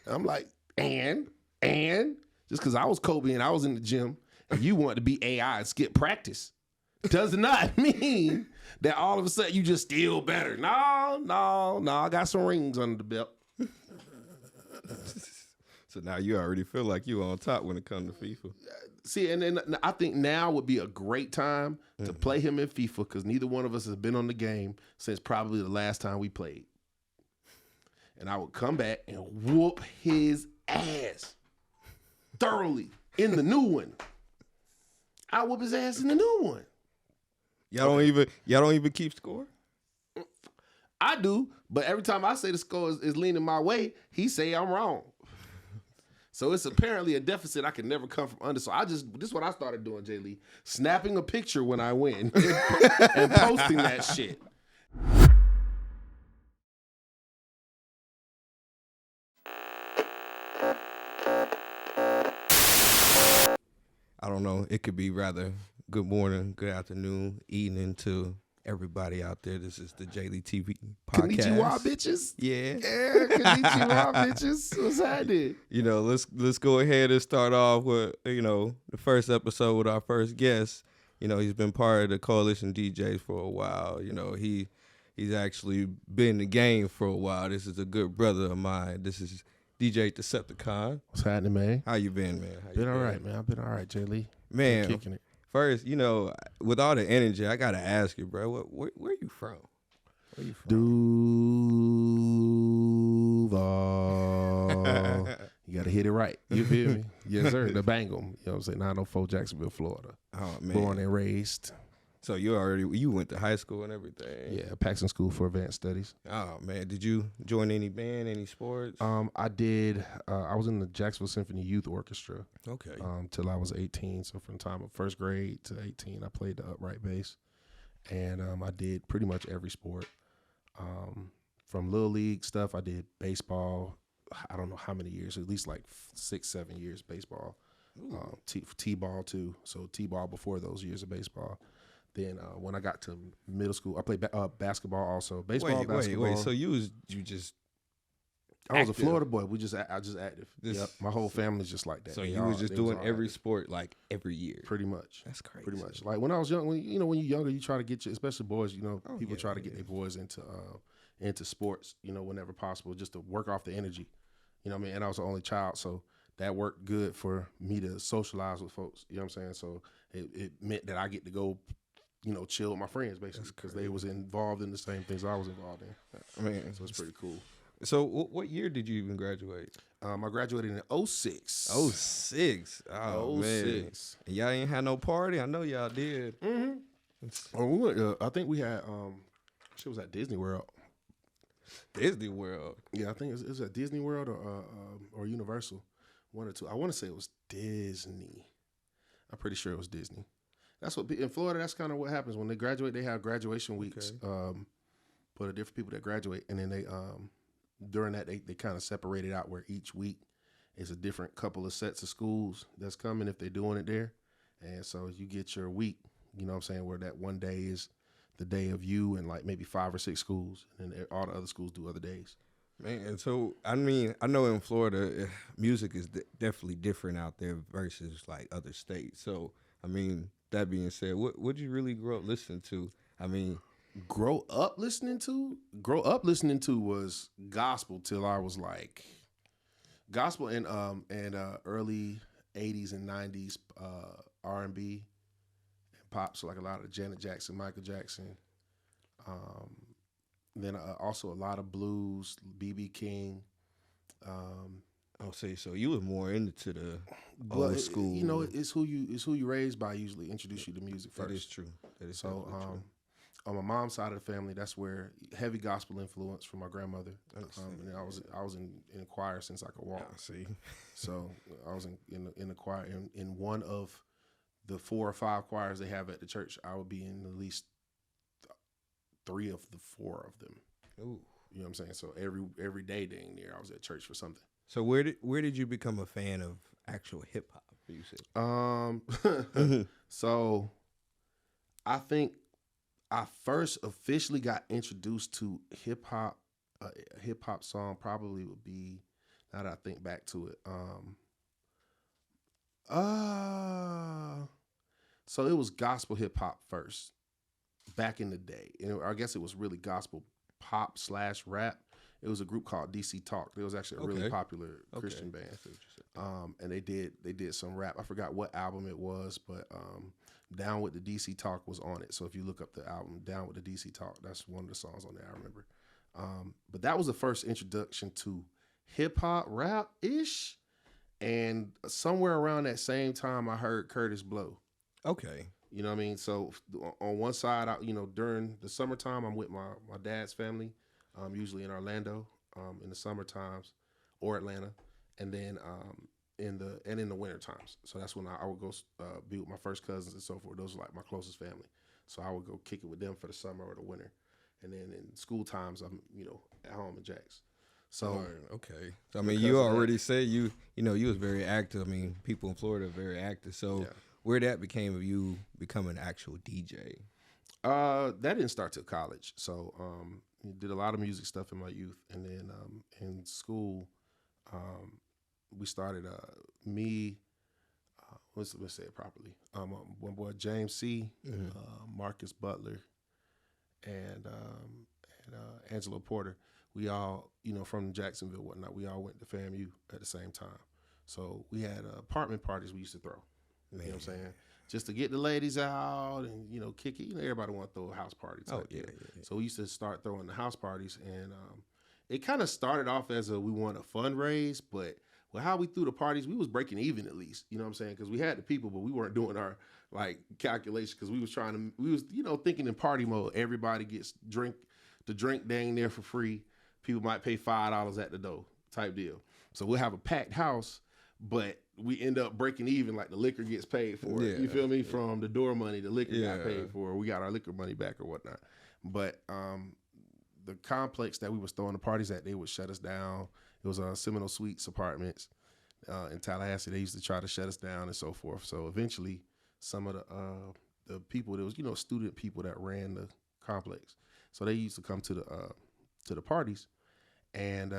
I'm like, and just because I was Kobe and I was in the gym and you wanted to be AI and skip practice does not mean that all of a sudden you just still better. No, I got some rings under the belt. So now you already feel like you on top when it comes to FIFA. See, and then I think now would be a great time to play him in FIFA because neither one of us has been on the game since probably the last time we played. And I would come back and whoop his ass thoroughly in the new one. I whoop his ass in the new one. Y'all don't even keep score? I do, but every time I say the score is leaning my way, he say I'm wrong. So it's apparently a deficit I can never come from under. So this is what I started doing, Jayleetv. Snapping a picture when I win and posting that shit. I don't know. It could be rather good morning, good afternoon, evening to everybody out there. This is the Jayleetv podcast. Konnichiwa, bitches. Yeah. Konnichiwa, bitches. What's happening? You know, let's go ahead and start off with, the first episode with our first guest. You know, he's been part of the Coalition DJs for a while. You know, he's actually been in the game for a while. This is a good brother of mine. This is DJ Deceptacon. What's happening, man? How you been, man? Been all right, man. I've been all right, Jayleetv. Man, kicking it. First, with all the energy, I gotta ask you, bro, where you from? Where you from? Duval. You gotta hit it right. You feel me? Yes, sir. The Bangham. You know what I'm saying? 904 Jacksonville, Florida. Oh man. Born and raised. So you went to high school and everything. Yeah, Paxton School for Advanced Studies. Oh man, did you join any band, any sports? I did. I was in the Jacksonville Symphony Youth Orchestra. Okay. Till I was 18. So from the time of first grade to 18, I played the upright bass, and I did pretty much every sport. From little league stuff, I did baseball. I don't know how many years, at least like 6-7 years baseball. T-ball too. So T-ball before those years of baseball. Then when I got to middle school, I played basketball also. Baseball, basketball. Wait. So you just I was a active. Florida boy. I just active. Yep. My whole family's just like that. So you was just doing every sport like every year. Pretty much. That's crazy. Pretty much. Like when I was young, when you're younger, you try to get especially boys. People try to get their boys into sports. Whenever possible, just to work off the energy. You know what I mean? And I was the only child, so that worked good for me to socialize with folks. You know what I'm saying? So it meant that I get to go, chill with my friends basically because they was involved in the same things I was involved in. So it's pretty cool. So what year did you even graduate? I graduated in 06. 06. Oh, 06. Man. And y'all ain't had no party? I know y'all did. Mm-hmm. We went, I think we had, she was at Disney World. Disney World? Yeah, I think it was at Disney World or Universal. One or two. I want to say it was Disney. I'm pretty sure it was Disney. That's what in Florida. That's kind of what happens when they graduate. They have graduation weeks for the different people that graduate, and then they during that they kind of separate it out where each week is a different couple of sets of schools that's coming if they're doing it there, and so you get your week. You know what I'm saying? Where that one day is the day of you and like maybe 5 or 6 schools, and then all the other schools do other days. Man, so I mean, I know in Florida, music is definitely different out there versus like other states. So I mean, that being said, what did you really grow up listening to? I mean, grow up listening to was gospel till I was like gospel and early 80s and 90s R&B and pop. So like a lot of Janet Jackson, Michael Jackson. Then also a lot of blues, B.B. King. I'll say so. You were more into the old school. It's who you raised by usually introduce you to music first. That is true. That is so. True. On my mom's side of the family, that's where heavy gospel influence from my grandmother. And I was in choir since I could walk. See, so I was in the choir in one of the 4 or 5 choirs they have at the church. I would be in at least 3 of the 4 of them. Ooh. You know what I'm saying? So every day dang near I was at church for something. So where did you become a fan of actual hip hop? You said. So I think I first officially got introduced to hip hop. A hip hop song probably would be Now that I think back to it, uh, so it was gospel hip hop first back in the day. And I guess it was really gospel pop / rap. It was a group called DC Talk. It was actually a really popular Christian band. And they did some rap. I forgot what album it was, but Down with the DC Talk was on it. So if you look up the album Down with the DC Talk, that's one of the songs on there. I remember. But that was the first introduction to hip hop rap ish. And somewhere around that same time, I heard Curtis Blow. Okay. You know what I mean? So on one side, during the summertime, I'm with my dad's family, usually in Orlando, in the summer times, or Atlanta, and then in the winter times. So that's when I would go be with my first cousins and so forth. Those are like my closest family. So I would go kick it with them for the summer or the winter, and then in school times, I'm at home in Jax. So okay. So I mean, you already said you was very active. I mean, people in Florida are very active. So. Yeah. Where that became of you becoming an actual DJ? That didn't start till college. So did a lot of music stuff in my youth, and then in school, we started let's say it properly. One boy James C, Marcus Butler, and Angelo Porter. We all from Jacksonville, whatnot. We all went to FAMU at the same time. So we had apartment parties we used to throw. You know what I'm saying? Just to get the ladies out and, kick it. Everybody want to throw a house party type deal. So we used to start throwing the house parties. And it kind of started off as we want to fundraise. But how we threw the parties, we was breaking even at least. You know what I'm saying? Because we had the people, but we weren't doing our, calculation. Because we was thinking in party mode. Everybody gets the drink dang there for free. People might pay $5 at the door type deal. So we'll have a packed house. But we end up breaking even, like the liquor gets paid for it. You feel me? From the door money, the liquor got paid for. We got our liquor money back or whatnot. But the complex that we was throwing the parties at, they would shut us down. It was Seminole Suites apartments in Tallahassee. They used to try to shut us down and so forth. So eventually, some of the people, there was student people that ran the complex. So they used to come to the parties. And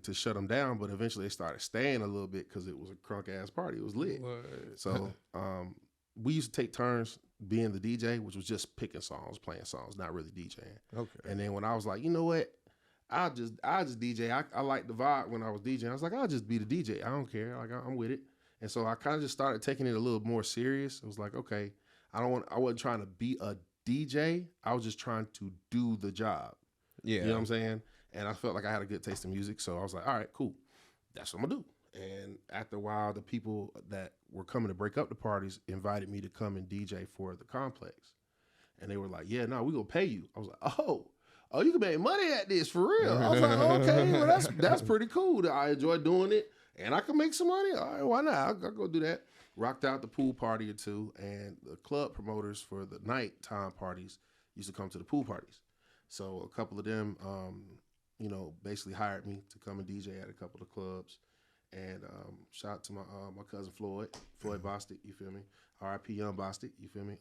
to shut them down, but eventually they started staying a little bit because it was a crunk ass party. It was lit. What? So we used to take turns being the DJ, which was just picking songs, playing songs, not really DJing. Okay. And then when I was like, you know what, I'll just DJ. I liked the vibe when I was DJing. I was like, I'll just be the DJ. I don't care. I'm with it. And so I kind of just started taking it a little more serious. It was like, okay, I wasn't trying to be a DJ. I was just trying to do the job. Yeah. You know what I'm saying? And I felt like I had a good taste in music. So I was like, all right, cool. That's what I'm going to do. And after a while, the people that were coming to break up the parties invited me to come and DJ for the complex. And they were like, yeah, no, we're going to pay you. I was like, oh, you can make money at this for real. I was like, okay, well, that's pretty cool. I enjoy doing it. And I can make some money. All right, why not? I'll go do that. Rocked out the pool party or two. And the club promoters for the nighttime parties used to come to the pool parties. So a couple of them... basically hired me to come and DJ at a couple of clubs. And shout out to my cousin Floyd Bostic, you feel me? R.I.P. Young Bostic, you feel me?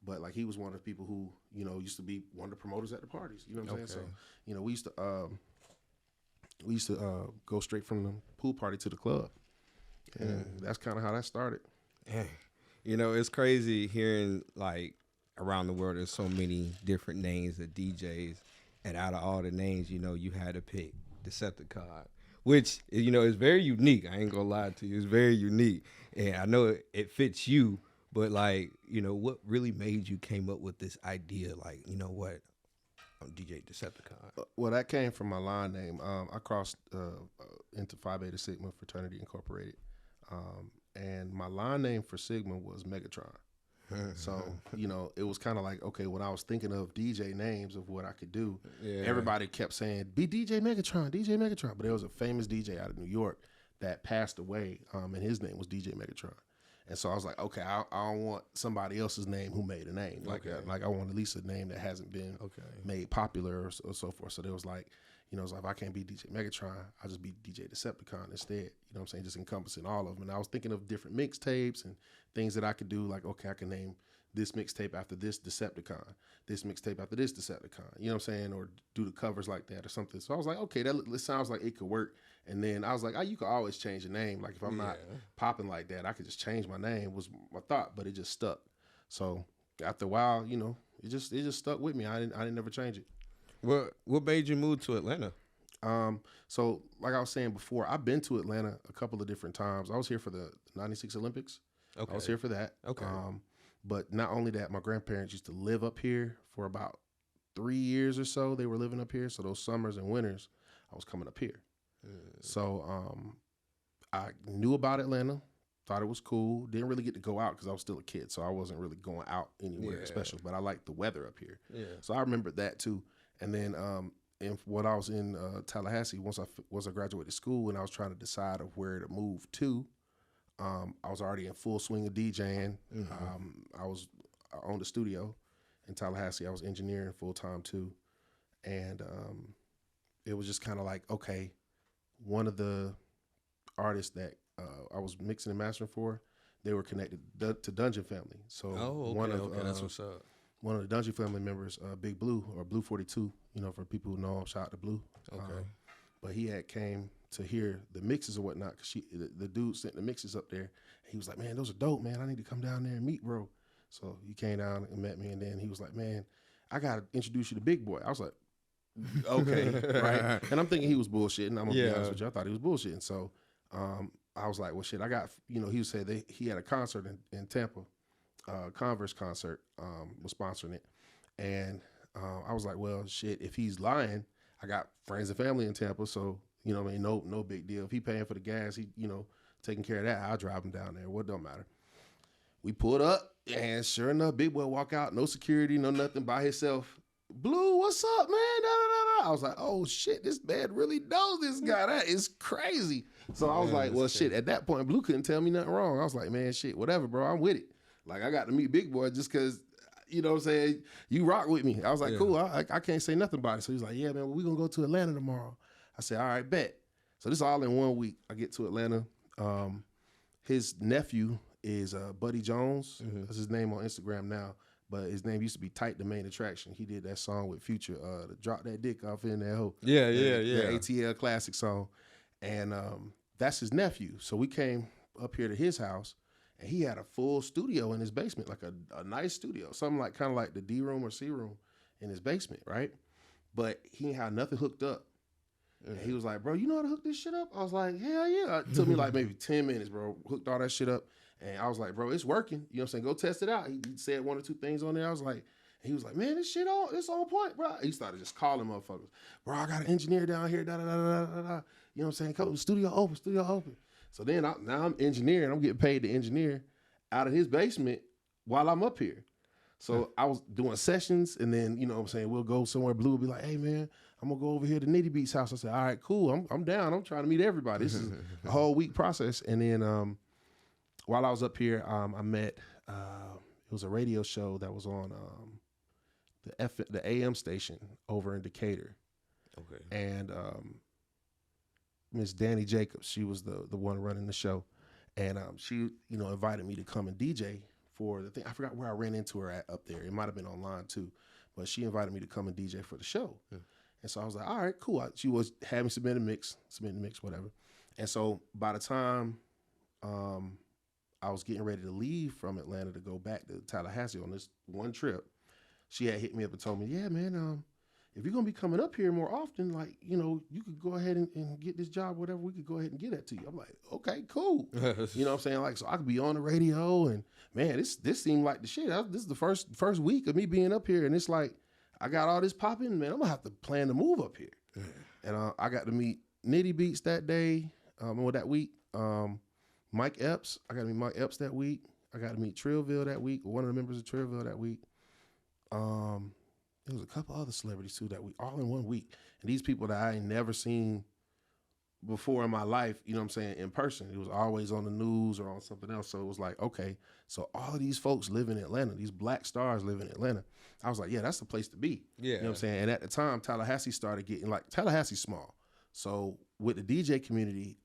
But he was one of the people who, used to be one of the promoters at the parties. You know what I'm saying? So, we used to go straight from the pool party to the club. And that's kind of how that started. Yeah. It's crazy hearing around the world there's so many different names of DJs. And out of all the names, you had to pick Deceptacon, which, is very unique. I ain't going to lie to you. It's very unique. And I know it fits you, but, what really made you came up with this idea? You know what? I'm DJ Deceptacon. Well, that came from my line name. I crossed into Phi Beta Sigma Fraternity Incorporated. And my line name for Sigma was Megatron. So, it was kind of like, okay, when I was thinking of DJ names of what I could do, everybody kept saying, be DJ Megatron. But there was a famous DJ out of New York that passed away, and his name was DJ Megatron. And so I was like, okay, I don't want somebody else's name who made a name. I want at least a name that hasn't been made popular or so forth. So there was like, it's like, if I can't be DJ Megatron, I'll just be DJ Deceptacon instead. You know what I'm saying? Just encompassing all of them. And I was thinking of different mixtapes and things that I could do. Like, okay, I can name this mixtape after this Deceptacon, this mixtape after this Deceptacon, you know what I'm saying? Or do the covers like that or something. So I was like, okay, that sounds like it could work. And then I was like, you could always change the name. Like if I'm not popping like that, I could just change my name was my thought, but it just stuck. So after a while, you know, it just stuck with me. I didn't never change it. What made you move to Atlanta? So like I was saying before, I've been to Atlanta a couple of different times. I was here for the 96 Olympics. Okay. I was here for that. Okay. But not only that, my grandparents used to live up here for about 3 years or so. They were living up here. So those summers and winters, I was coming up here. So I knew about Atlanta, thought it was cool. Didn't really get to go out because I was still a kid. So I wasn't really going out anywhere special. But I liked the weather up here. Yeah. So I remembered that too. And then and when I was in Tallahassee, once I graduated school and I was trying to decide of where to move to, I was already in full swing of DJing. I owned a studio in Tallahassee. I was engineering full time too, and it was just kind of like, okay, one of the artists that I was mixing and mastering for, they were connected to Dungeon Family. So that's what's up. One of the Dungeon Family members, Big Blue or Blue 42, you know, for people who know him, shout out to Blue. Okay. But he had came to hear the mixes or whatnot because the dude sent the mixes up there. He was like, man, those are dope, man. I need to come down there and meet bro. So he came down and met me, and then he was like, man, I got to introduce you to Big Boy. I was like, okay, right? And I'm thinking he was bullshitting. I'm going to be honest with you. I thought he was bullshitting. So I was like, well, shit, I got, you know, he said he had a concert in Tampa. Converse concert was sponsoring it, and I was like, well, shit, if he's lying, I got friends and family in Tampa, so you know what I mean, no big deal. If he paying for the gas, he, you know, taking care of that, I'll drive him down there. What don't matter. We pulled up, and sure enough, Big Boy walk out, no security, no nothing, by himself. Blue, what's up, man? Da, da, da, da. I was like, oh shit, this man really knows this guy. That is crazy. So I was like, well, shit. At that point, Blue couldn't tell me nothing wrong. I was like, man, shit, whatever, bro. I'm with it. Like, I got to meet Big Boy just because, you know what I'm saying, you rock with me. I was like, cool, I can't say nothing about it. So he's like, yeah, man, we're going to go to Atlanta tomorrow. I said, all right, bet. So this is all in 1 week. I get to Atlanta. His nephew is Buddy Jones. That's his name on Instagram now. But his name used to be Tight, the Main Attraction. He did that song with Future, the Drop That Dick Off in that hoe. Yeah. The ATL classic song. And that's his nephew. So we came up here to his house. And he had a full studio in his basement, like a nice studio, something like kind of like the D room or C room in his basement, right? But he ain't had nothing hooked up. And he was like, bro, you know how to hook this shit up? I was like, hell yeah. It took me like maybe 10 minutes, bro. Hooked all that shit up. And I was like, bro, it's working. You know what I'm saying? Go test it out. He said 1 or 2 things on there. I was like, he was like, man, this shit it's on point, bro. He started just calling motherfuckers. Bro, I got an engineer down here, da da da da da da. You know what I'm saying? Come, studio open. So then now I'm engineering. I'm getting paid to engineer out of his basement while I'm up here. So I was doing sessions, and then, you know what I'm saying, we'll go somewhere. Blue will be like, hey, man, I'm going to go over here to Nitty Beat's house. I said, all right, cool. I'm down. I'm trying to meet everybody. This is a whole week process. And then while I was up here, I met, it was a radio show that was on the AM station over in Decatur. Okay. And Miss Danny Jacobs, she was the one running the show, and she, you know, invited me to come and DJ for the thing. I forgot where I ran into her at up there. It might have been online too, but she invited me to come and DJ for the show. And so I was like, all right, cool. She was having me submit a mix, whatever. And so by the time I was getting ready to leave from Atlanta to go back to Tallahassee on this one trip, she had hit me up and told me, yeah, man, if you're going to be coming up here more often, like, you know, you could go ahead and get this job, whatever, we could go ahead and get that to you. I'm like, okay, cool. You know what I'm saying? Like, so I could be on the radio, and man, this seemed like the shit. This is the first week of me being up here, and it's like, I got all this popping, man, I'm going to have to plan to move up here. And I got to meet Nitty Beats that day, or that week. Mike Epps, I got to meet Mike Epps that week. I got to meet Trillville that week, one of the members of Trillville that week. There was a couple other celebrities too that week, all in 1 week. And these people that I ain't never seen before in my life, you know what I'm saying, in person. It was always on the news or on something else. So it was like, okay, so all of these folks live in Atlanta. These black stars live in Atlanta. I was like, yeah, that's the place to be. Yeah. You know what I'm saying? And at the time, Tallahassee started getting, like, Tallahassee's small. So with the DJ community,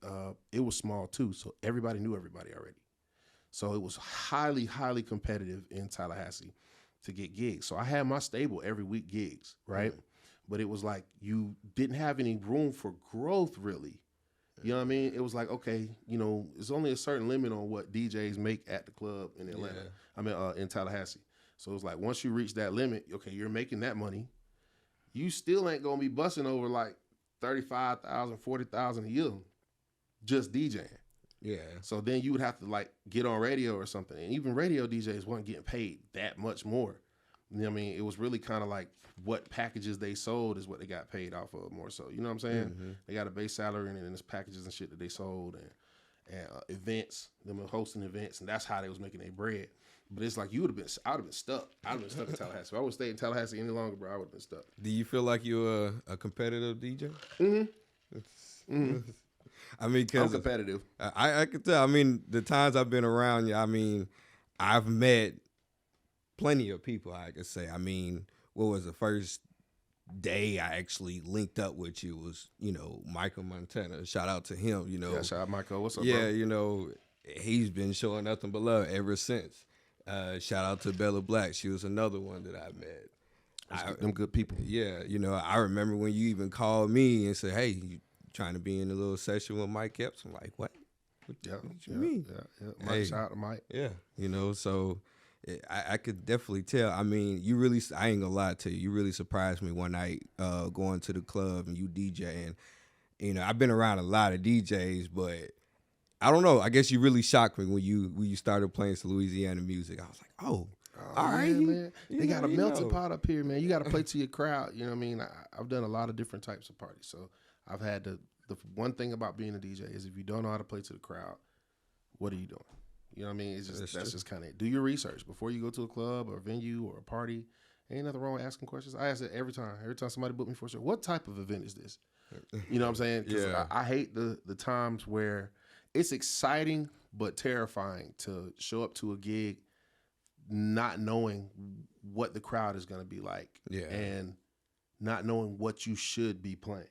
it was small too. So everybody knew everybody already. So it was highly, highly competitive in Tallahassee to get gigs. So I had my stable every week gigs, right? But it was like you didn't have any room for growth really. You know what I mean? It was like, okay, you know, there's only a certain limit on what DJs make at the club in Atlanta. Yeah. I mean, in Tallahassee. So it was like, once you reach that limit, okay, you're making that money. You still ain't gonna be busting over like 35,000, 40,000 a year just DJing. Yeah. So then you would have to like get on radio or something. And even radio DJs weren't getting paid that much more. You know what I mean? It was really kind of like what packages they sold is what they got paid off of more so. You know what I'm saying? Mm-hmm. They got a base salary and then there's packages and shit that they sold and events, them hosting events, and that's how they was making their bread. But it's like I would have been stuck. I'd have been stuck in Tallahassee. If I would stay in Tallahassee any longer, bro, I would have been stuck. Do you feel like you're a competitive DJ? I mean, I'm competitive. I can tell. I mean, the times I've been around you, I mean, I've met plenty of people, I could say. I mean, what was the first day I actually linked up with you was, you know, Michael Montana. Shout out to him, you know. Yeah, shout out Michael. What's up, yeah, bro? you know, he's been showing nothing but love ever since. Shout out to Bella Black. She was another one that I met. Them good people. Yeah, you know, I remember when you even called me and said, hey, you trying to be in a little session with Mike Epps? I'm like, what? What you mean? Yeah. Mike, shout out to Mike. Yeah, you know, so I could definitely tell. I mean, I ain't gonna lie to you. You really surprised me one night going to the club and you DJing. You know, I've been around a lot of DJs, but I don't know. I guess you really shocked me when you started playing some Louisiana music. I was like, oh all right, man. They got a melting pot up here, man. You got to play to your crowd. You know what I mean? I've done a lot of different types of parties. So I've had the one thing about being a DJ is if you don't know how to play to the crowd, what are you doing? You know what I mean? It's just that's just kind of it. Do your research before you go to a club or a venue or a party. Ain't nothing wrong with asking questions. I ask it every time. Every time somebody book me for a show, what type of event is this? You know what I'm saying? Yeah. I hate the times where it's exciting but terrifying to show up to a gig not knowing what the crowd is going to be like, and not knowing what you should be playing.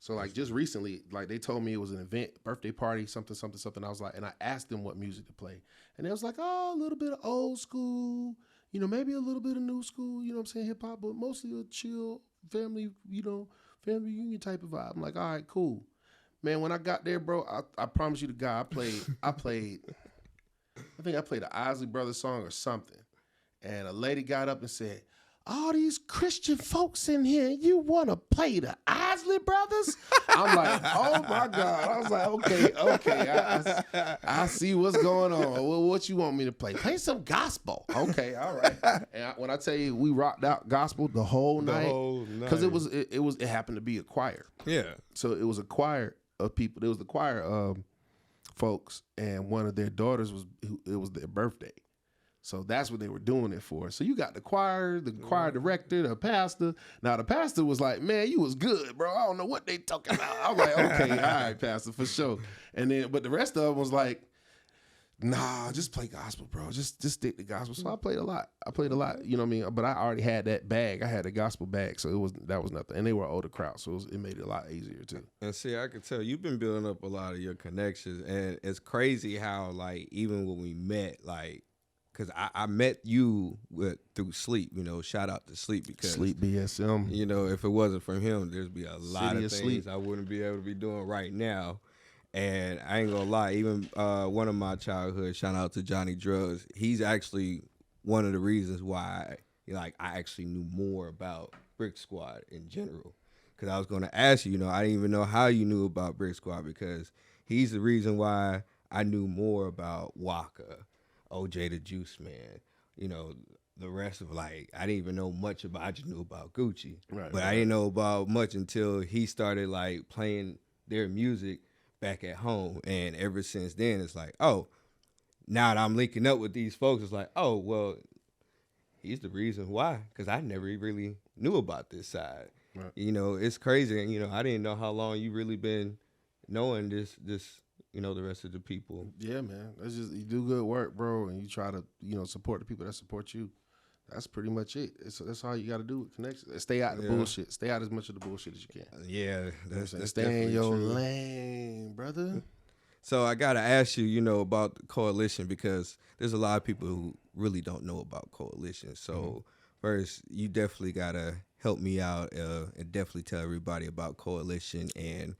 So like just recently, like they told me it was an event, birthday party, something. I was like, and I asked them what music to play, and they was like, oh, a little bit of old school, you know, maybe a little bit of new school, you know what I'm saying, hip hop, but mostly a chill family, you know, family reunion type of vibe. I'm like, all right, cool, man. When I got there, bro, I promise you to God, I think I played an Isley Brothers song or something. And a lady got up and said, all these Christian folks in here, you want to play the Isley Brothers? I'm like, oh my God. I was like, okay. I see what's going on. Well, what you want me to play? Play some gospel. Okay, all right. And when I tell you, we rocked out gospel the whole night. Because it happened to be a choir. Yeah. So it was a choir of people. There was the choir folks, and one of their daughters it was their birthday. So that's what they were doing it for. So you got the choir director, the pastor. Now the pastor was like, man, you was good, bro. I don't know what they talking about. I was like, okay, all right, pastor, for sure. And then, but the rest of them was like, nah, just play gospel, bro. Just stick to gospel. So I played a lot. You know what I mean? But I already had that bag. I had the gospel bag, so that was nothing. And they were an older crowd, so it made it a lot easier too. And see, I can tell you've been building up a lot of your connections, and it's crazy how like even when we met, like. Because I met you through Sleep, you know, shout out to Sleep because Sleep BSM. You know, if it wasn't from him, there'd be a lot of things Sleep I wouldn't be able to be doing right now. And I ain't gonna lie, even one of my childhood, shout out to Johnny Drugs, he's actually one of the reasons why I actually knew more about Brick Squad in general. Because I was gonna ask you, you know, I didn't even know how you knew about Brick Squad because he's the reason why I knew more about Waka. OJ the Juice Man, you know, the rest of I didn't even know much about. I just knew about Gucci, but I didn't know about much until he started like playing their music back at home, and ever since then, it's like, oh, now that I'm linking up with these folks, it's like, oh, well, he's the reason why, because I never really knew about this side. Right. You know, it's crazy, and you know, I didn't know how long you really been knowing this. You know, the rest of the people. Yeah, man. That's just, you do good work, bro, and you try to, you know, support the people that support you. That's pretty much it. That's all you got to do with connections. Stay out of the bullshit. Stay out as much of the bullshit as you can. Yeah, that's stay in your lane, brother. So I gotta ask you, about the coalition because there's a lot of people who really don't know about coalition. So first, you definitely gotta help me out and definitely tell everybody about coalition and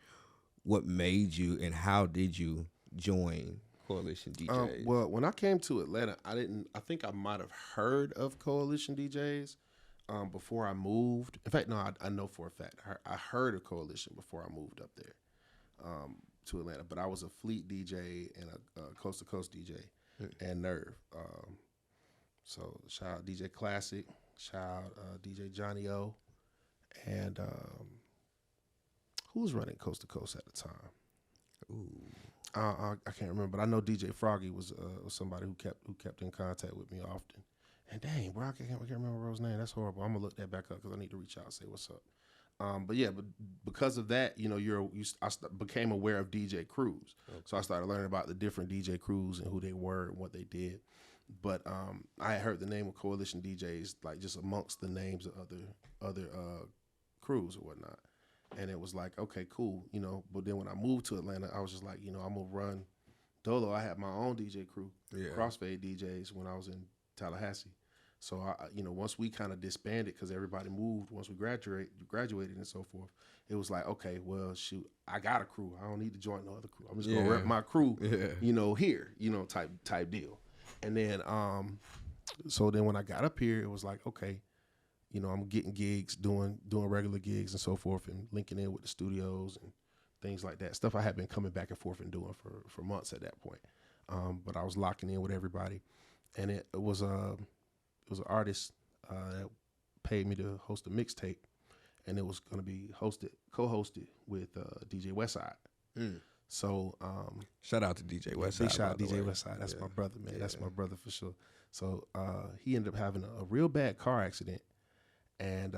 what made you and how did you join Coalition DJs? Well, when I came to Atlanta, I didn't. I think I might have heard of Coalition DJs before I moved. In fact, no, I know for a fact. I heard of Coalition before I moved up there to Atlanta. But I was a Fleet DJ and a Coast to Coast DJ and Nerve. So shout out DJ Classic, shout out DJ Johnny O, and who was running Coast to Coast at the time? Ooh. I can't remember, but I know DJ Froggy was somebody who kept in contact with me often. And dang, bro, I can't remember Rose's name. That's horrible. I'm gonna look that back up because I need to reach out and say what's up. But yeah, but because of that, I became aware of DJ crews. Okay. So I started learning about the different DJ crews and who they were and what they did. But I had heard the name of Coalition DJs like just amongst the names of other crews or whatnot. And it was like, okay, cool, But then when I moved to Atlanta, I was just like, I'm gonna run Dolo. I had my own DJ crew, Crossfade DJs, when I was in Tallahassee. So once we kind of disbanded because everybody moved, once we graduated and so forth, it was like, okay, well, shoot, I got a crew. I don't need to join no other crew. I'm just gonna rep my crew, here, type deal. And then, so then when I got up here, it was like, okay. I'm getting gigs, doing regular gigs and so forth, and linking in with the studios and things like that. Stuff I had been coming back and forth and doing for months at that point. But I was locking in with everybody, and it was an artist that paid me to host a mixtape, and it was going to be co-hosted with DJ Westside. So shout out to DJ Westside. Big shout out to DJ Westside. That's my brother, man. Yeah. That's my brother for sure. So he ended up having a real bad car accident. And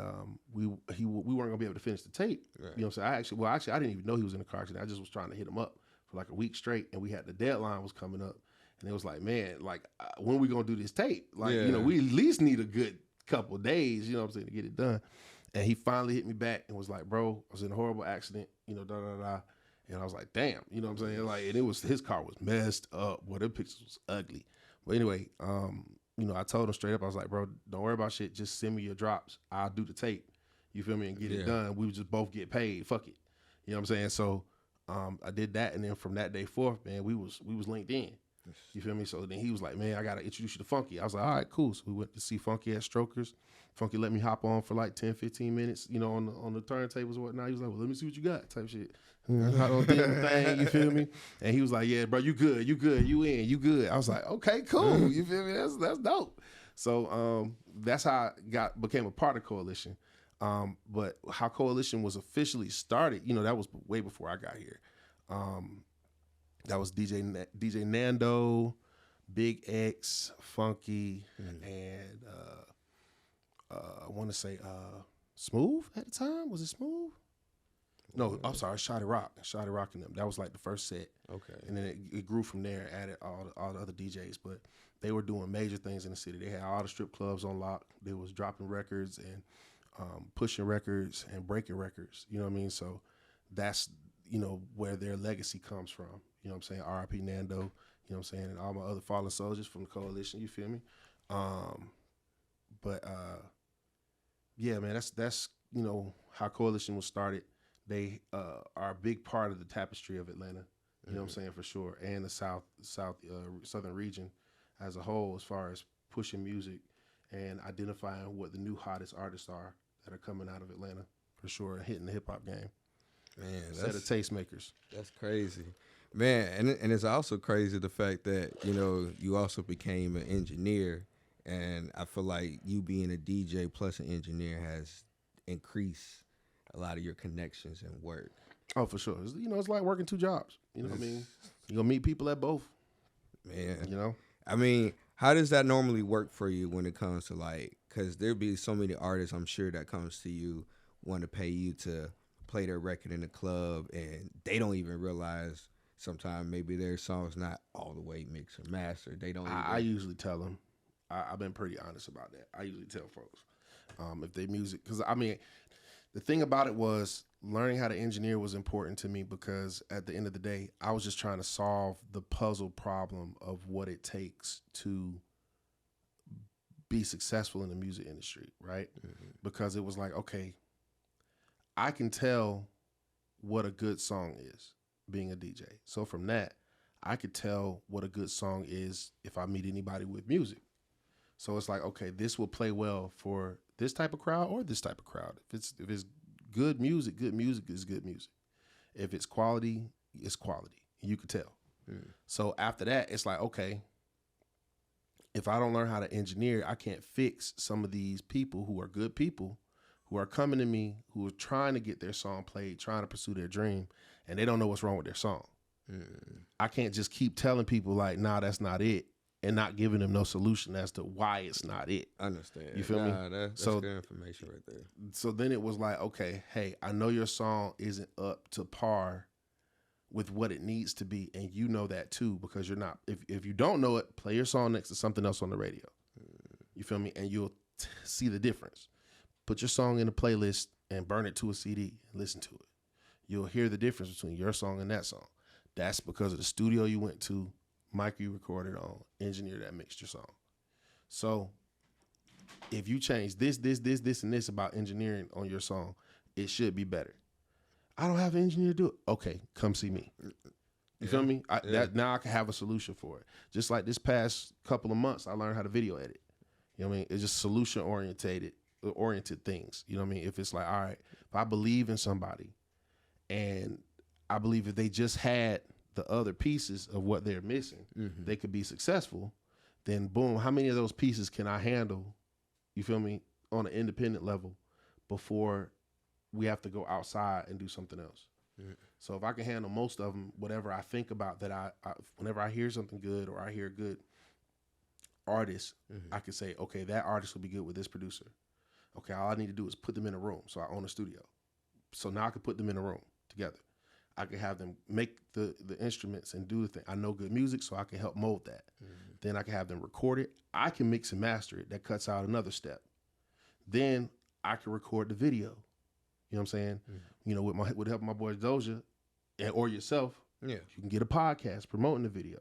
we weren't gonna be able to finish the tape. Right. You know what I'm saying? I didn't even know he was in a car accident. I just was trying to hit him up for like a week straight, and we had the deadline was coming up, and it was like, man, like when are we gonna do this tape? Like, we at least need a good couple of days, you know what I'm saying, to get it done. And he finally hit me back and was like, bro, I was in a horrible accident, da da da. And I was like, damn, you know what I'm saying? Like, and his car was messed up. Boy, the pictures was ugly. But anyway, I told him straight up, I was like, bro, don't worry about shit. Just send me your drops. I'll do the tape. You feel me? And get it done. We would just both get paid. Fuck it. You know what I'm saying? So I did that. And then from that day forth, man, we was linked in. You feel me? So then he was like, man, I got to introduce you to Funky. I was like, all right, cool. So we went to see Funky at Strokers. Funky let me hop on for like 10, 15 minutes, on the turntables and whatnot. He was like, well, let me see what you got type shit. I don't think anything, you feel me? And he was like, yeah, bro, you good, you in, you good. I was like, okay, cool. You feel me? That's dope. So that's how I became a part of Coalition. But how Coalition was officially started, that was way before I got here. That was DJ Nando, Big X, Funky, and I want to say Smooth at the time. Was it Smooth? No, I'm sorry, Shotty Rock and them. That was like the first set. Okay. And then it grew from there, added all the other DJs. But they were doing major things in the city. They had all the strip clubs on lock. They was dropping records and pushing records and breaking records. You know what I mean? So that's, where their legacy comes from. You know what I'm saying? R.I.P. Nando, you know what I'm saying? And all my other fallen soldiers from the Coalition, you feel me? Yeah, man, that's how Coalition was started. They are a big part of the tapestry of Atlanta, you know what I'm saying, for sure, and the southern region as a whole, as far as pushing music and identifying what the new hottest artists are that are coming out of Atlanta, for sure, and hitting the hip-hop game. Man, set of tastemakers. That's crazy. Man, and it's also crazy the fact that, you also became an engineer, and I feel like you being a DJ plus an engineer has increased a lot of your connections and work. Oh, for sure. It's like working two jobs. You know what I mean? You're going to meet people at both. Man. I mean, how does that normally work for you when it comes to because there'd be so many artists, I'm sure, that comes to you, want to pay you to play their record in the club, and they don't even realize sometimes maybe their song's not all the way mixed or mastered. They don't. I usually tell them. I've been pretty honest about that. I usually tell folks if they music, because the thing about it was learning how to engineer was important to me because at the end of the day, I was just trying to solve the puzzle problem of what it takes to be successful in the music industry, right? Because it was like, okay, I can tell what a good song is being a DJ. So from that, I could tell what a good song is if I meet anybody with music. So it's like, okay, this will play well for this type of crowd or this type of crowd. If it's good music is good music. If it's quality, it's quality. You could tell. So after that, it's like, okay, if I don't learn how to engineer, I can't fix some of these people who are good people who are coming to me, who are trying to get their song played, trying to pursue their dream, and they don't know what's wrong with their song. I can't just keep telling people like, nah, that's not it, and not giving them no solution as to why it's not it. I understand. You feel me? That's good information right there. So then it was like, okay, hey, I know your song isn't up to par with what it needs to be, and you know that too, because you're not. If you don't know it, play your song next to something else on the radio. You feel me? And you'll see the difference. Put your song in a playlist and burn it to a CD and listen to it. You'll hear the difference between your song and that song. That's because of the studio you went to, mic you recorded on, engineer that mixed your song. So if you change this, and this about engineering on your song, it should be better. I don't have an engineer to do it. Okay, come see me. You feel me? Now I can have a solution for it. Just like this past couple of months, I learned how to video edit. You know what I mean? It's just solution oriented things. You know what I mean? If it's like, all right, if I believe in somebody and I believe if they just had the other pieces of what they're missing, they could be successful, then boom, how many of those pieces can I handle, you feel me, on an independent level before we have to go outside and do something else? So if I can handle most of them, whatever I think about that, I whenever I hear something good or I hear a good artist, I can say, okay, that artist will be good with this producer. Okay, all I need to do is put them in a room. So I own a studio. So now I can put them in a room together. I can have them make the instruments and do the thing. I know good music, so I can help mold that. Then I can have them record it. I can mix and master it. That cuts out another step. Then I can record the video. You know what I'm saying? You know, with help of my boy Doja or yourself, you can get a podcast promoting the video,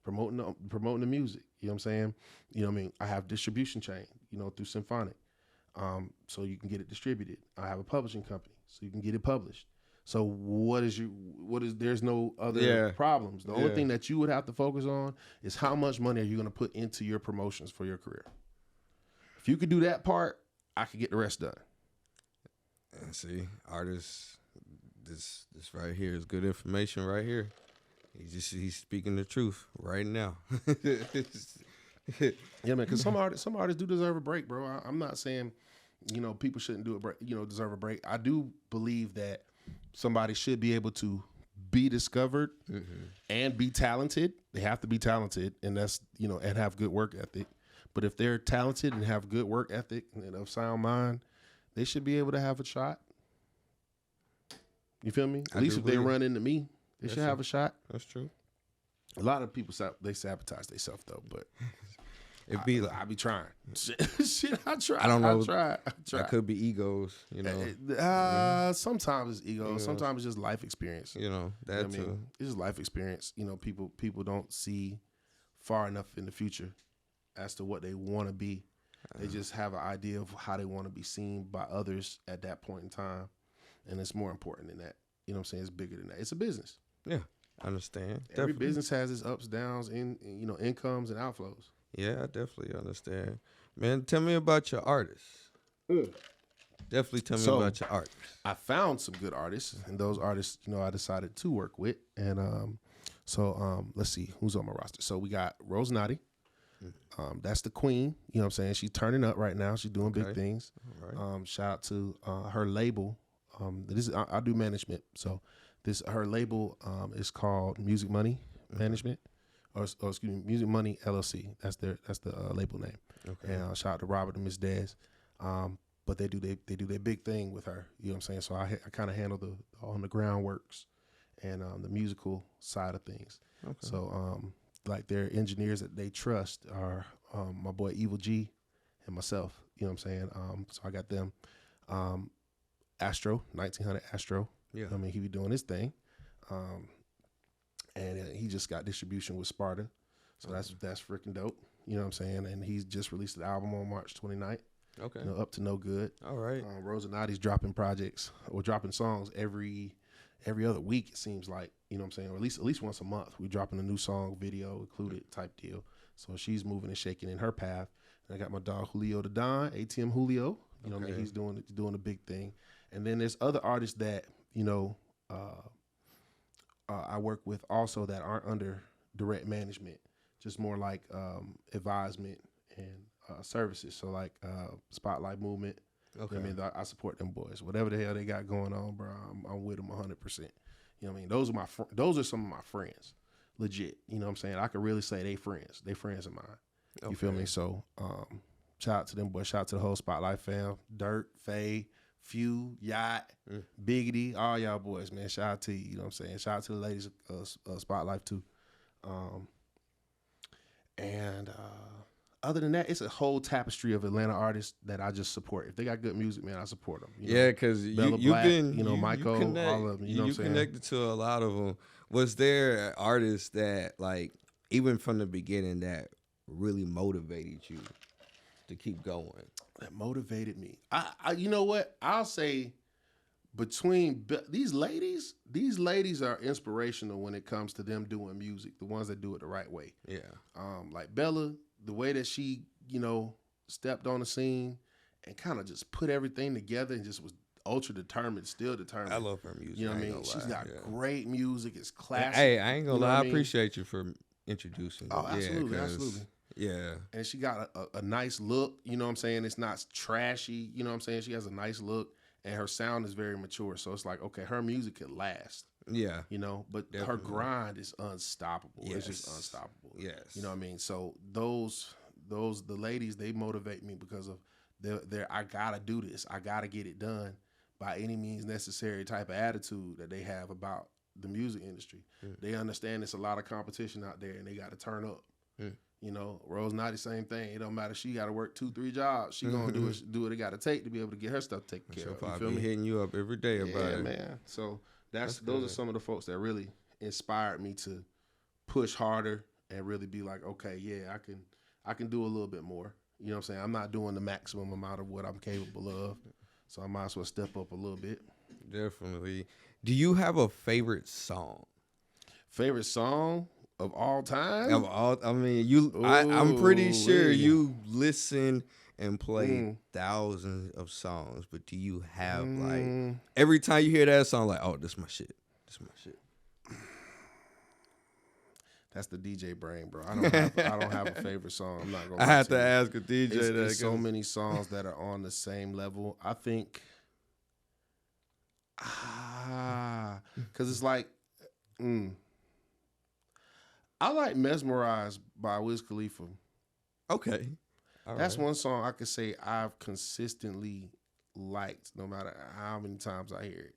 promoting the music. You know what I'm saying? You know what I mean? I have distribution chain, you know, through Symphonic. So you can get it distributed. I have a publishing company, so you can get it published. So there's no other problems. The only thing that you would have to focus on is how much money are you going to put into your promotions for your career. If you could do that part, I could get the rest done. And see, artists, this right here is good information right here. He's speaking the truth right now. Yeah, man, because some artists do deserve a break, bro. I'm not saying, you know, people shouldn't do it, you know, deserve a break. I do believe that somebody should be able to be discovered and be talented. They have to be talented, and that's, you know, and have good work ethic. But if they're talented and have good work ethic and of sound mind, they should be able to have a shot. You feel me? At least if they run into me, they should have a shot. That's true. A lot of people, they sabotage themselves though, but I be trying. Shit, I try. I don't know. I try. That could be egos, you know. Sometimes it's ego. Sometimes it's just life experience. You know, that too. I mean, it's just life experience. You know, people don't see far enough in the future as to what they want to be. They just have an idea of how they want to be seen by others at that point in time. And it's more important than that. You know what I'm saying? It's bigger than that. It's a business. Yeah, I understand. Every business has its ups, downs, and, you know, incomes and outflows. Yeah, I definitely understand. Man, tell me about your artists. Definitely tell me about your artists. I found some good artists, and those artists, you know, I decided to work with. And let's see who's on my roster. So we got Rose Naughty. That's the queen. You know what I'm saying? She's turning up right now. She's doing big things. All right. Shout out to her label. I do management. So her label is called Music Money Management. Or excuse me, Music Money LLC. That's the label name. Okay. And shout out to Robert and Miss Dez. But they do their big thing with her. You know what I'm saying? So I kind of handle the on the ground works and the musical side of things. Okay. So like their engineers that they trust are my boy Evil G and myself. You know what I'm saying? So I got them. Astro, 1900 Astro. Yeah. I mean, he be doing his thing. And he just got distribution with Sparta. So that's freaking dope. You know what I'm saying? And he's just released an album on March 29th. Okay. You know, Up to No Good. All right. Rosanati's dropping projects or dropping songs every other week, it seems like. You know what I'm saying? Or at least once a month. We dropping a new song, video included type deal. So she's moving and shaking in her path. And I got my dog Julio the Don, ATM Julio. You know what I mean? He's doing a big thing. And then there's other artists that, you know, I work with also that aren't under direct management, just more like advisement and services. So like Spotlight Movement. Okay. I mean, I support them boys. Whatever the hell they got going on, bro, I'm with them 100%. You know what I mean? Those are some of my friends, legit. You know what I'm saying? I could really say they friends. They friends of mine. Okay. You feel me? So shout out to them boys. Shout out to the whole Spotlight fam. Dirt, Faye, Few, Yacht, Biggity, all y'all boys, man. Shout out to you. You know what I'm saying? Shout out to the ladies of Spotlight too. And other than that, it's a whole tapestry of Atlanta artists that I just support. If they got good music, man, I support them. Yeah, because you've been, Michael, all of them. You know what I'm saying? Connected to a lot of them. Was there artists that, like, even from the beginning, that really motivated you to keep going? That motivated me. I you know what? I'll say between these ladies are inspirational when it comes to them doing music. The ones that do it the right way. Yeah. Like Bella. The way that she, you know, stepped on the scene and kind of just put everything together and just was ultra determined, still determined. I love her music. You know what I mean? She's got great music. It's classic. Hey, I ain't gonna lie. I appreciate you for introducing. Oh, absolutely, absolutely. Yeah. And she got a nice look. You know what I'm saying? It's not trashy. You know what I'm saying? She has a nice look and her sound is very mature. So it's like, okay, her music could last. Yeah. You know, but definitely. Her grind is unstoppable. Yes. It's just unstoppable. Yes. You know what I mean? So the ladies, they motivate me because of their I gotta do this. I gotta get it done by any means necessary type of attitude that they have about the music industry. They understand there's a lot of competition out there and they gotta turn up. You know, Rose Naughty, same thing. It don't matter. She got to work 2-3 jobs. She gonna do what it got to take to be able to get her stuff taken care of. She'll probably be hitting you up every day about it. Man. So those are some of the folks that really inspired me to push harder and really be like, okay, yeah, I can do a little bit more. You know what I'm saying? I'm not doing the maximum amount of what I'm capable of, so I might as well step up a little bit. Definitely. Do you have a favorite song? Favorite song of all time? I mean, I'm pretty sure you listen and play thousands of songs, but do you have like every time you hear that song, like, oh, this is my shit. This is my shit. That's the DJ brain, bro. I don't have a favorite song. I'm not gonna. I have to ask a DJ. There's so many songs that are on the same level. I think, because it's like, I like "Mesmerized" by Wiz Khalifa. Okay, that's one song I could say I've consistently liked, no matter how many times I hear it.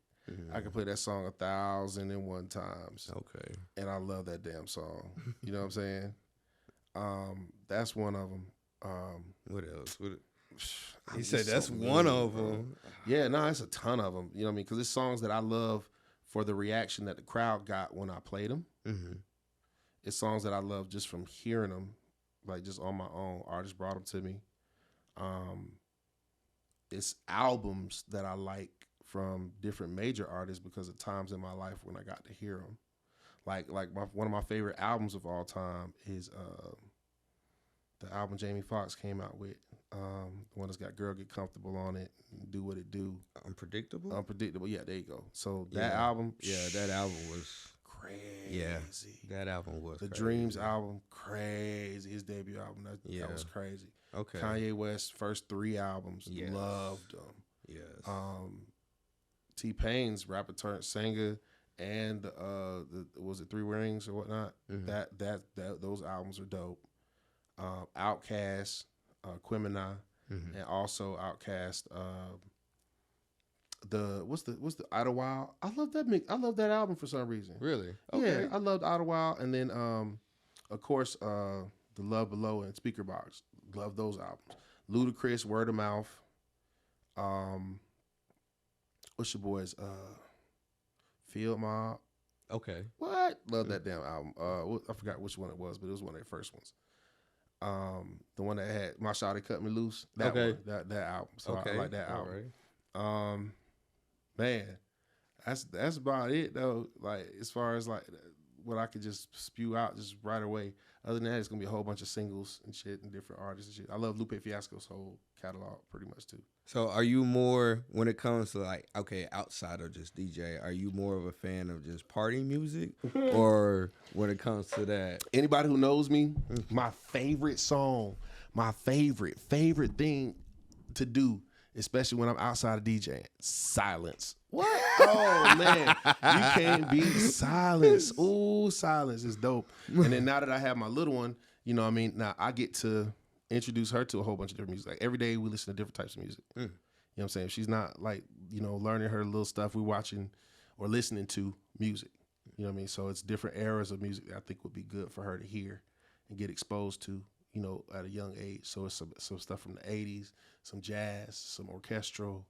I can play that song 1,001 times. Okay. And I love that damn song. You know what I'm saying? That's one of them. What else? He said that's one of them. Yeah, no, it's a ton of them. You know what I mean? Because it's songs that I love for the reaction that the crowd got when I played them. It's songs that I love just from hearing them, like just on my own. Artists brought them to me. It's albums that I like from different major artists because of times in my life when I got to hear them. Like one of my favorite albums of all time is the album Jamie Foxx came out with. The one that's got "Girl Get Comfortable" on it, and "Do What It Do." Unpredictable. Yeah, there you go. So that album, that album was crazy. Yeah, that album was the crazy. Dreams album, crazy. His debut album, that was crazy. Okay. Kanye West's first 3 albums, loved them. Yes. T-Pain's rapper turned singer, and was it 3 Rings or whatnot? That those albums are dope. Outkast, Quimini, and also Outkast. What's the Idlewild? I love that mix. I love that album for some reason. Really? Okay. Yeah, I loved Idlewild, and then of course The Love Below and Speaker Box. Love those albums. Ludacris, Word of Mouth. what's your boys? Field Mob. Okay. What? Love that damn album. I forgot which one it was, but it was one of their first ones. The one that had My Shawty Cut Me Loose. That Okay. one. That album. So Okay. I like that All album. right. Man, that's about it though. Like as far as like what I could just spew out just right away. Other than that, it's gonna be a whole bunch of singles and shit and different artists and shit. I love Lupe Fiasco's whole catalog pretty much too. So are you more, when it comes to like, okay, outside of just DJ, are you more of a fan of just party music, or when it comes to that? Anybody who knows me, my favorite song, my favorite thing to do, especially when I'm outside of DJing, silence. What? Oh man, you can't beat silence. Ooh, silence is dope. And then now that I have my little one, you know what I mean? Now I get to introduce her to a whole bunch of different music. Like every day we listen to different types of music. You know what I'm saying? She's not like, you know, learning her little stuff. We're watching or listening to music. You know what I mean? So it's different eras of music that I think would be good for her to hear and get exposed to, you know, at a young age. So it's some stuff from the 80s, some jazz, some orchestral.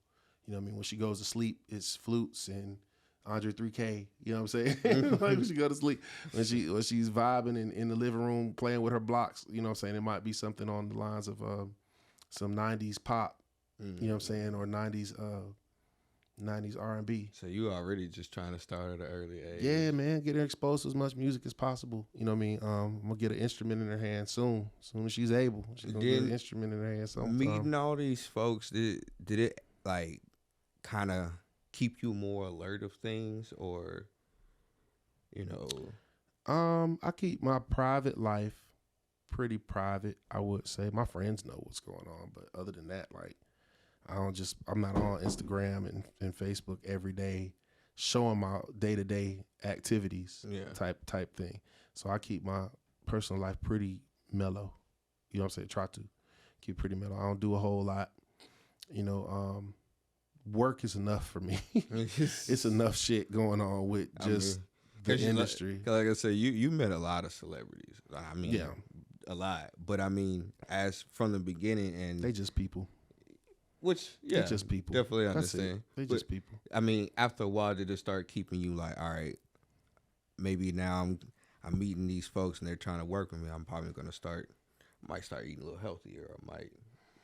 You know what I mean? When she goes to sleep, it's flutes and Andre 3K. You know what I'm saying? Like when she go to sleep, when she's vibing in the living room playing with her blocks. You know what I'm saying? It might be something on the lines of some 90s pop. You know what I'm saying? Or 90s R&B. So you already just trying to start at an early age. Yeah, man. Get her exposed to as much music as possible. You know what I mean? I'm going to get an instrument in her hand soon. As soon as she's able. She's going to get an instrument in her hand. So meeting all these folks, did it like kind of keep you more alert of things, or, you know? I keep my private life pretty private, I would say. My friends know what's going on, but other than that, like, I'm not on Instagram and Facebook every day showing my day-to-day activities type thing. So I keep my personal life pretty mellow. You know what I'm saying? Try to keep pretty mellow. I don't do a whole lot. You know, work is enough for me. It's enough shit going on with just the industry. Like I said, you met a lot of celebrities. I mean, a lot. But I mean, as from the beginning, and they just people. Which, they just people. Definitely understand. They just people. I mean, after a while, did it start keeping you like, all right, maybe now I'm meeting these folks and they're trying to work with me. I'm probably gonna might start eating a little healthier. I might,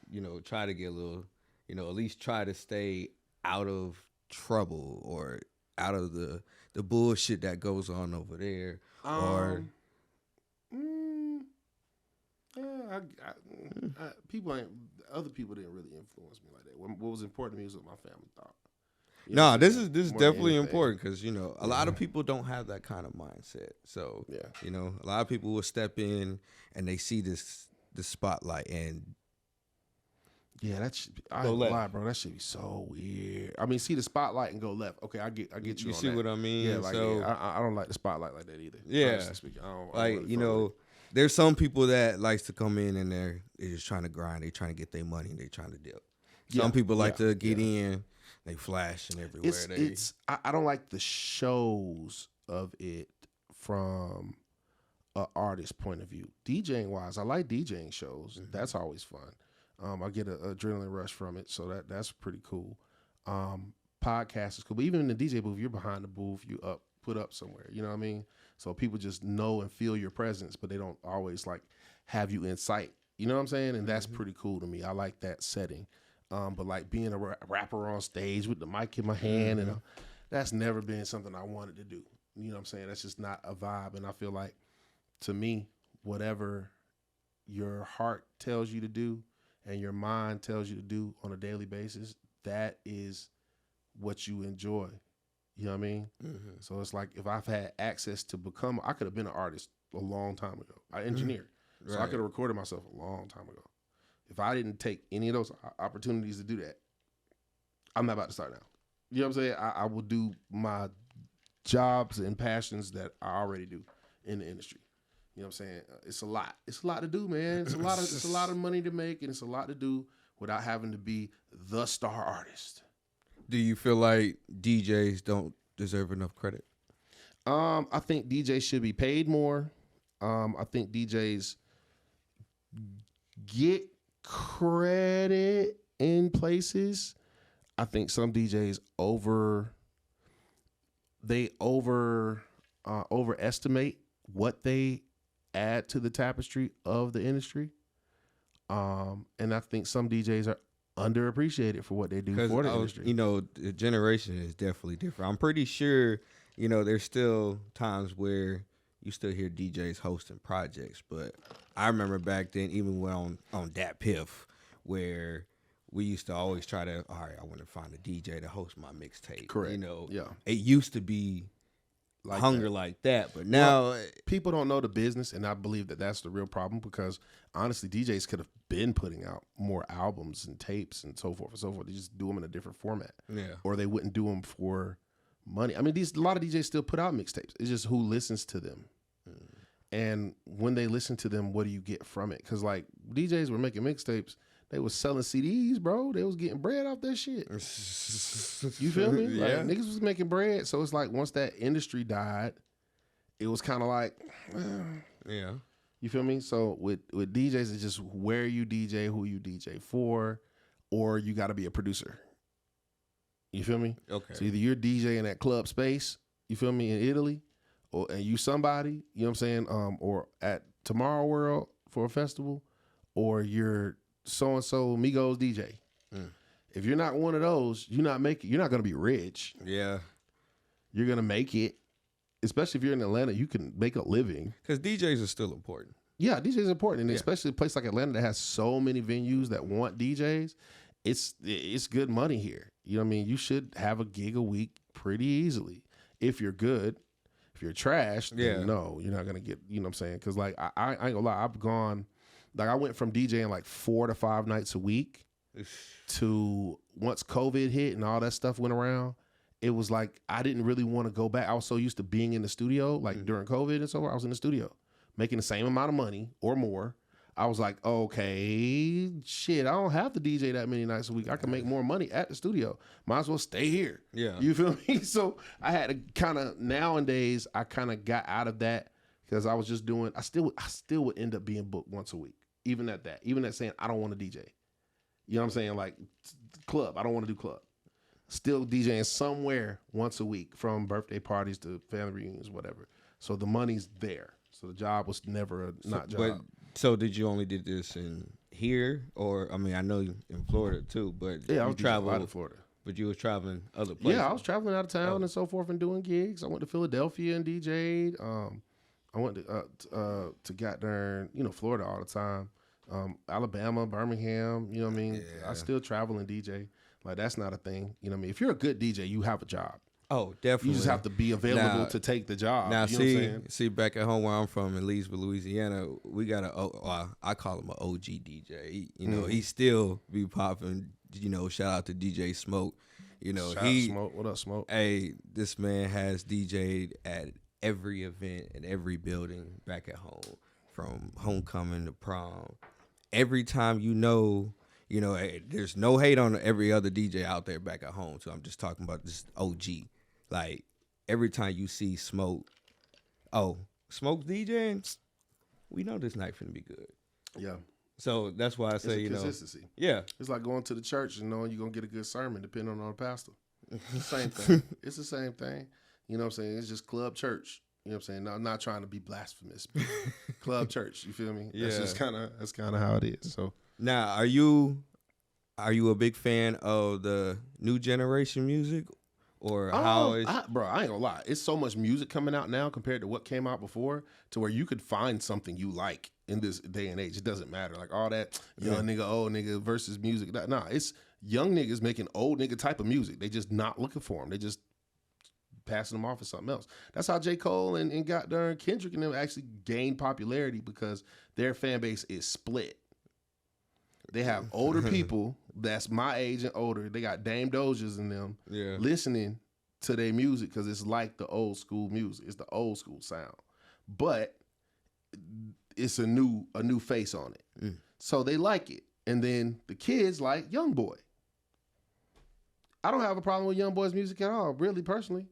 you know, try to get a little, you know, at least try to stay out of trouble or out of the bullshit that goes on over there. Or other people didn't really influence me like that. What was important to me was what my family thought. No, this is definitely important because, you know, a lot of people don't have that kind of mindset. So, you know, a lot of people will step in and they see the spotlight and that should be, I ain't gonna lie, bro. That should be so weird. I mean, see the spotlight and go left. Okay, I get you. You on see that. what I mean? Yeah, like so, I don't like the spotlight like that either. Yeah, I don't like really you know, there's some people that likes to come in and they're just trying to grind. They trying to get their money. They trying to dip. Some people like to get in. They flashing everywhere. I don't like the shows of it from an artist point of view. DJing wise, I like DJing shows. Mm-hmm. That's always fun. I get an adrenaline rush from it, so that's pretty cool. Podcast is cool, but even in the DJ booth, you're behind the booth, you put up somewhere. You know what I mean? So people just know and feel your presence, but they don't always like have you in sight. You know what I'm saying? And that's pretty cool to me. I like that setting. But like being a rapper on stage with the mic in my hand, and that's never been something I wanted to do. You know what I'm saying? That's just not a vibe. And I feel like, to me, whatever your heart tells you to do and your mind tells you to do on a daily basis, that is what you enjoy. You know what I mean? Mm-hmm. So it's like if I've had access to I could have been an artist a long time ago. I engineered. So I could have recorded myself a long time ago. If I didn't take any of those opportunities to do that, I'm not about to start now. You know what I'm saying? I will do my jobs and passions that I already do in the industry. You know what I'm saying? It's a lot. It's a lot to do, man. It's a lot of money to make, and it's a lot to do without having to be the star artist. Do you feel like DJs don't deserve enough credit? I think DJs should be paid more. I think DJs get credit in places. I think some DJs overestimate what they add to the tapestry of the industry. And I think some DJs are underappreciated for what they do for the industry. The generation is definitely different. I'm pretty sure, there's still times where you still hear DJs hosting projects, but I remember back then, even when on Dat Piff, where we used to always try to, all right, I want to find a DJ to host my mixtape. Correct. It used to be like hunger like that, but now people don't know the business, and I believe that that's the real problem, because honestly, DJs could have been putting out more albums and tapes and so forth and so forth. They just do them in a different format, or they wouldn't do them for money. I mean, a lot of DJs still put out mixtapes. It's just who listens to them, and when they listen to them, what do you get from it? Because like DJs were making mixtapes. They was selling CDs, bro. They was getting bread off that shit. You feel me? Like, niggas was making bread. So it's like once that industry died, it was kind of like, You feel me? So with DJs, it's just where you DJ, who you DJ for, or you got to be a producer. You feel me? Okay. So either you're DJ in that club space, you feel me, in Italy, and you somebody, you know what I'm saying, or at Tomorrow World for a festival, or you're so-and-so Migos DJ. If you're not one of those, you're not gonna be rich. Yeah. You're gonna make it. Especially if you're in Atlanta, you can make a living. Because DJs are still important. Yeah, DJs are important. And especially a place like Atlanta that has so many venues that want DJs, it's good money here. You know what I mean? You should have a gig a week pretty easily. If you're good. If you're trash, then no, you're not gonna get, you know what I'm saying? Because like I ain't gonna lie, I've gone. Like I went from DJing like 4 to 5 nights a week to once COVID hit and all that stuff went around, it was like I didn't really want to go back. I was so used to being in the studio, like during COVID and so forth. I was in the studio making the same amount of money or more. I was like, okay, shit, I don't have to DJ that many nights a week. I can make more money at the studio. Might as well stay here. Yeah. You feel me? So I had to kind of, nowadays, I kind of got out of that because I was just doing, I still would end up being booked once a week. Even at saying I don't want to DJ. You know what I'm saying? Like club, I don't want to do club. Still DJing somewhere once a week, from birthday parties to family reunions, whatever. So the money's there. So the job was never a not job. So did you only did this in here, or I mean I know you in Florida too, but I was traveling to Florida. But you was traveling other places. Yeah, I was traveling out of town and so forth and doing gigs. I went to Philadelphia and DJ'd. I went to goddamn, Florida all the time. Alabama, Birmingham, you know what I mean? Yeah. I still travel and DJ. Like, that's not a thing. You know what I mean? If you're a good DJ, you have a job. Oh, definitely. You just have to be available to take the job. Now, you know what I'm saying? See, back at home where I'm from in Leesville, Louisiana, we got I call him an OG DJ. He still be popping. Shout out to DJ Smoke. Shout out Smoke. What up, Smoke? Hey, this man has DJ'd at every event and every building back at home, from homecoming to prom. Every time there's no hate on every other DJ out there back at home. So I'm just talking about this OG. Like, every time you see Smoke DJing, we know this night finna be good. Yeah. So that's why I say, consistency. Yeah. It's like going to the church and knowing you're going to get a good sermon depending on the pastor. It's the same thing. It's the same thing. You know what I'm saying? It's just club church. You know what I'm saying? No, I'm not trying to be blasphemous. Club church, you feel me? Yeah. That's kind of how it is. So now, are you a big fan of the new generation music, or how is? Bro, I ain't gonna lie. It's so much music coming out now compared to what came out before, to where you could find something you like in this day and age. It doesn't matter. Like all that young nigga, old nigga versus music. Nah, it's young niggas making old nigga type of music. They just not looking for them. They just passing them off as something else. That's how J. Cole and goddamn Kendrick and them actually gained popularity, because their fan base is split. They have older people that's my age and older. They got Dame Dojas and them listening to their music because it's like the old school music. It's the old school sound, but it's a new face on it. So they like it. And then the kids like Young Boy. I don't have a problem with Young Boy's music at all, really, personally.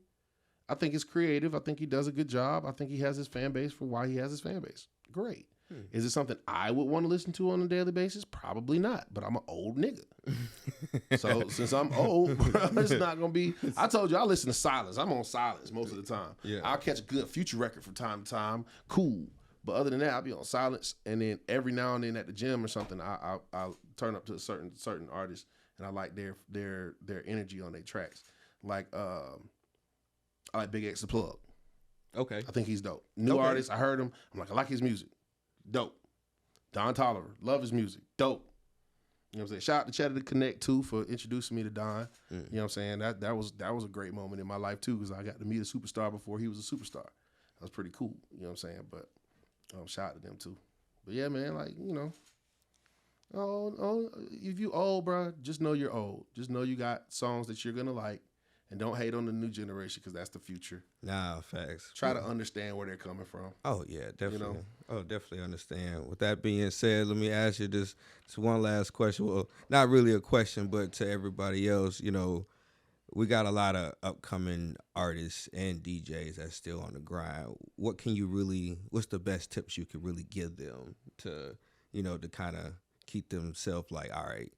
I think it's creative. I think he does a good job. I think he has his fan base for why he has his fan base. Great. Is it something I would want to listen to on a daily basis? Probably not, but I'm an old nigga. So since I'm old, it's not going to be. I told you I listen to silence. I'm on silence most of the time. Yeah. I'll catch a good Future record from time to time. Cool. But other than that, I'll be on silence. And then every now and then at the gym or something, I'll turn up to a certain artist, and I like their energy on their tracks. Like I like Big X the Plug. Okay. I think he's dope. New artist, I heard him. I'm like, I like his music. Dope. Don Tolliver, love his music. Dope. You know what I'm saying? Shout out to Cheddar to Connect too for introducing me to Don. You know what I'm saying? That was a great moment in my life too, because I got to meet a superstar before he was a superstar. That was pretty cool. You know what I'm saying? But shout out to them too. But yeah, man, like, you know, if you old, bro, just know you're old. Just know you got songs that you're gonna like. And don't hate on the new generation, because that's the future. Nah, facts. Try to understand where they're coming from. Oh, yeah, definitely. You know? Oh, definitely understand. With that being said, let me ask you this one last question. Well, not really a question, but to everybody else, you know, we got a lot of upcoming artists and DJs that's still on the grind. What's the best tips you could really give them to, you know, to kind of keep themselves like, all right,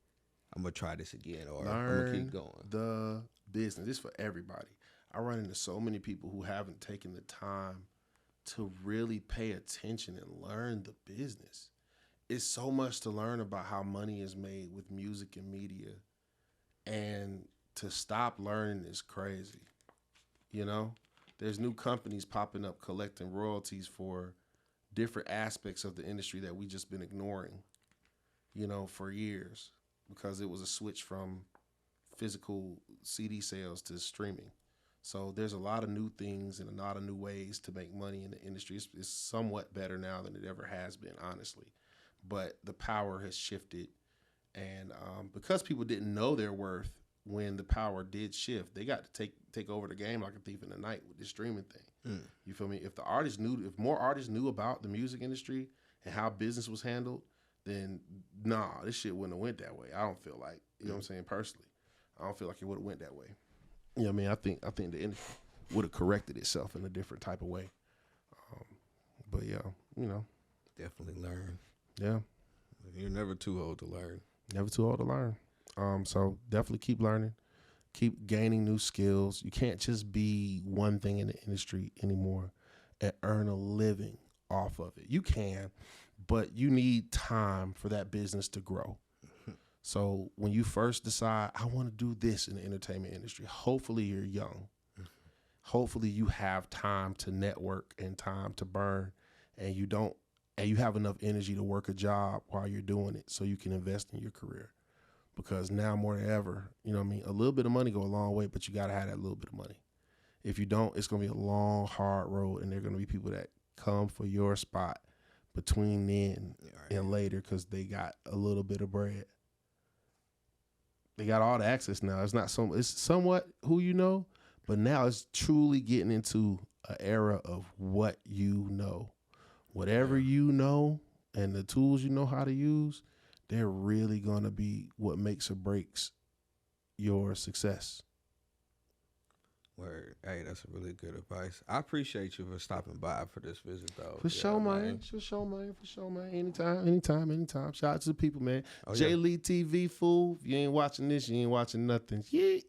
I'm going to try this again, or I'm going to keep going? The business. This is for everybody. I run into so many people who haven't taken the time to really pay attention and learn the business. It's so much to learn about how money is made with music and media, and to stop learning is crazy. You know, there's new companies popping up collecting royalties for different aspects of the industry that we just been ignoring, you know, for years, because it was a switch from physical CD sales to streaming. So there's a lot of new things and a lot of new ways to make money in the industry. It's somewhat better now than it ever has been, honestly. But the power has shifted. And because people didn't know their worth when the power did shift, they got to take over the game like a thief in the night with this streaming thing. You feel me? If more artists knew about the music industry and how business was handled, then this shit wouldn't have went that way. I don't feel like, you know what I'm saying, personally. I don't feel like it would have went that way. You know what I mean? I think the industry would have corrected itself in a different type of way. But yeah, you know. Definitely learn. Yeah. You're never too old to learn. Never too old to learn. So definitely keep learning. Keep gaining new skills. You can't just be one thing in the industry anymore and earn a living off of it. You can, but you need time for that business to grow. So when you first decide, I want to do this in the entertainment industry, hopefully you're young. Hopefully you have time to network and time to burn, and you have enough energy to work a job while you're doing it so you can invest in your career. Because now more than ever, you know what I mean, a little bit of money go a long way, but you got to have that little bit of money. If you don't, it's going to be a long, hard road, and there are going to be people that come for your spot between then and later because they got a little bit of bread. They got all the access now. It's somewhat who you know, but now it's truly getting into an era of what you know. Whatever you know and the tools you know how to use, they're really going to be what makes or breaks your success. Word. Hey, that's a really good advice. I appreciate you for stopping by for this visit, though. For sure, man. For sure, man. Anytime. Shout out to the people, man. Jayleetv, fool. If you ain't watching this, you ain't watching nothing. Yeah.